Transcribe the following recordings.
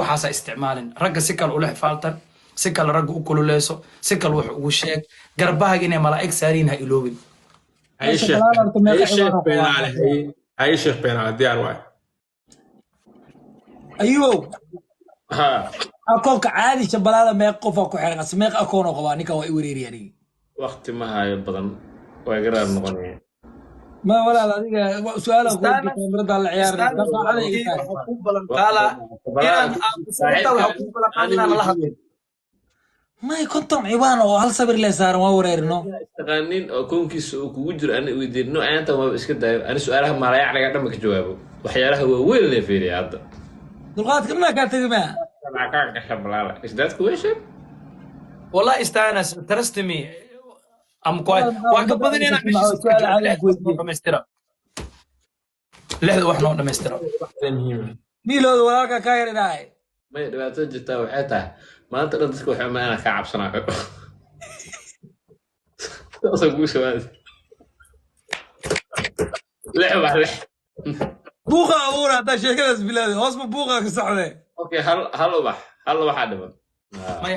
waxaasa isticmaalin ragga si kale ula xifaaltan si kale ragga u kululeyso si kale wax ugu sheeg garbahaga inay malaa'ig saariin ha iloobin هاي شيخ بين على هاي شيخ بين على ديار واحد ايوه ها اكونك عادي شبلاده ما قفا ku xiran sameeq akoon oo qaba ninka waa i wareeriyay وقت ما هاي بدن ويقرا نقني ما ولا adiga su'aalaha ku jirta kamerada la ciyaar ku balan qaala inaan sababta wax ku balan qaadina la hadlin ما كنتم عيبان oo hal sabir la saaran waa wareerino taqaanin oo koonkiisa uu kugu jiro aan weydiino aanta waa iska daayo aan su'aalaha maalayac laga dhama ka jawaabo waxyaalaha waa weyn la fiiriyo hadda dulqaadka ma ka tagma ka shabalala is that question والله استانس trust me am quite waa ka badan inaan dhameystira lehda wax noo dhameystira miilooda walaalka ka yarinaay ma dhibaato jirta waxay tahay maanta dhan dadku waxay ma ana ka cabsanaayo taasoo ku shabaad leh buuqa abuura hada sheekadaas bilaad hoos ma buuqa ka saxday okay hal waxa dhiman may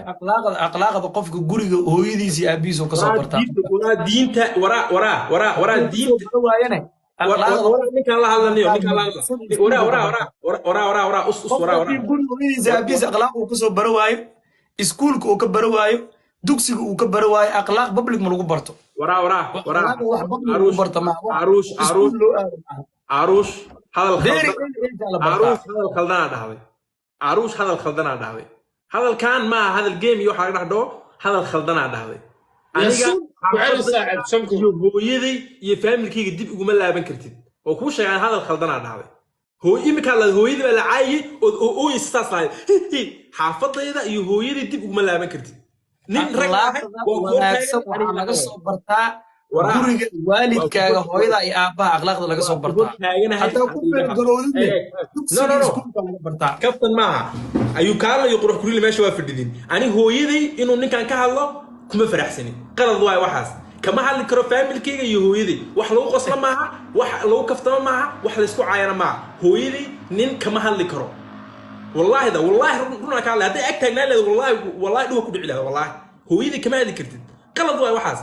aqlaaqada qofka guriga hooyadiisa aabiiso ka soo bartaa diinta wara diinta waayane ninka la hadlanayo ninka la wara us hooyadiisa aabiiso aqlaaq uu ka soo baro waayo iskuulka uu ka baro waayo dugsiga uu ka baro waayo aqlaaq public ma lagu barto wara aruush barta ma aruush hadal khaldana dhahday hadal kan ma hadal game iyo waxa laga dhaxdo hadal khaldana dhahday aniga hooyaday iyo familkayga dib uguma laaban kartid oo ku sheegan hadal khaldana dhahday imika la hooyada la caayay oo istaasay xaafadayda iyo hooyada dib uguma laaban kartid nin rag ah oo laga soo bartaa guriga waalidkaaga hooyada iyo aabaha akhlaaqda laga soo bartaa hatta ku galowdid no bartaa kaftan ma ayu kaala iyo qurux kuriil meesha waa fadhidin ani hooyaday inuu ninkan ka hadlo kuma faraxsanin qalad waay waxaas kama hadli karo familkayga iyo hooyaday wax lagu qosla maaha wax lagu kaftama maaha wax la isku caayana maaha hooyaday nin kama hadli karo wallahi runa ka hadlay haday ag taagnaa leedahay wallahi dhuwa ku dhici lahaa wallahi hooyaday kama hadli kartid qalad waay waxaas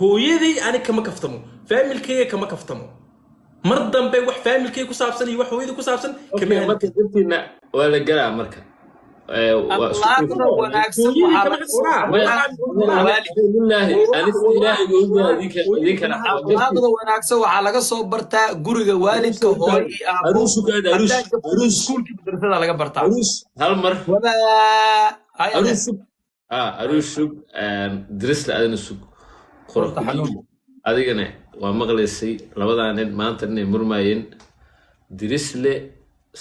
hooyaday ani kama kaftamo familkayga kama kaftamo mar dambe wax familkayga ku saabsan iyo wax hooyaday ku saabsan kama marka dadina waa la galaa marka akhlaaqda wanaagsan waxaa laga soo bartaa guriga waalidka hooy iskuulka laga bartaa hal mar aruusug dirisla adina sug adigana waa maqlaysay labadaa nin maanta inay murmaayeen dirisle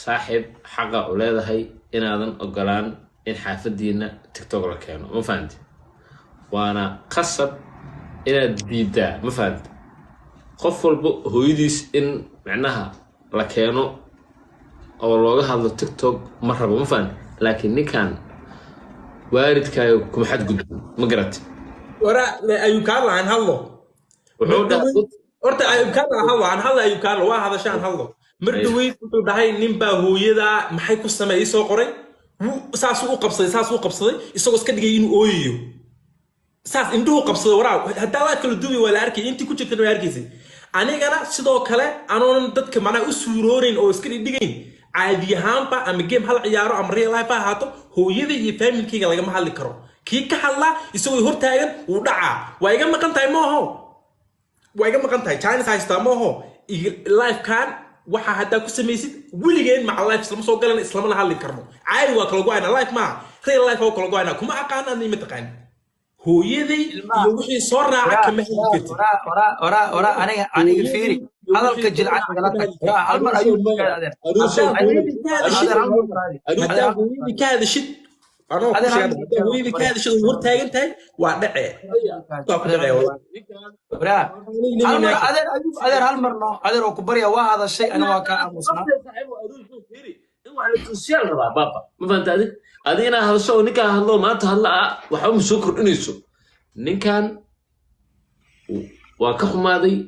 saaxiib xaqa u leedahay inaadan ogolaan in xaafadiina tiktok la keeno ma fahanti waana qasab inaad diidaa ma fahanti qof walba hooyadiis in macnaha la keeno oo looga hadlo tiktok ma rabo ma fahanti laakiin ninkan waalidkaaga kuma xadgudbo ma garati wara ayuu kaa lahan hadlo horta ayuu kaa lahan hadlo ayuu kaa waa hadashaan hadlo mar dhaweyd wuxuu dhahay nin baa hooyada maxay ku sameeyay soo qoray saas uu qabsaday isagoo iska dhigay inuu ooyiyo saas indhuhu qabsaday waraa hadaa waa kala duubay waa la arkay intii ku jirtay waa arkaysay anigana sidoo kale anoon dadka macnaha u suuroonayn oo iska dhigayn caadi ahaanba ama game hal ciyaaro ama real life ahaato hooyada iyo familkayga lagama hadli karo kii ka hadla isagoo hortaagan uu dhacaa waa iga maqan tahay China haysta maaho life kan waxa hadda ku sameeysid wiligeen ma life isla soo galan isla ma hadli karno caadi waa kala go'ayna life ma real life oo kala go'ayna kuma aqaan ma taqaan hooyaday iyo wixii soo raaca kama heli kartid aniga fiiri hadalka jilcad hal mar ayuu ka hadashid hooyadii ka hadashid hortaagan tahay waa dhacee adeer hal mar no adeer oo ku barya waa hadashay ana waa ka aamusnaa ma fahanta adi inaa hadasho oo ninkaan hadlo maanta hadlaa waxba ma soo kordhinayso ninkan waa ka xumaaday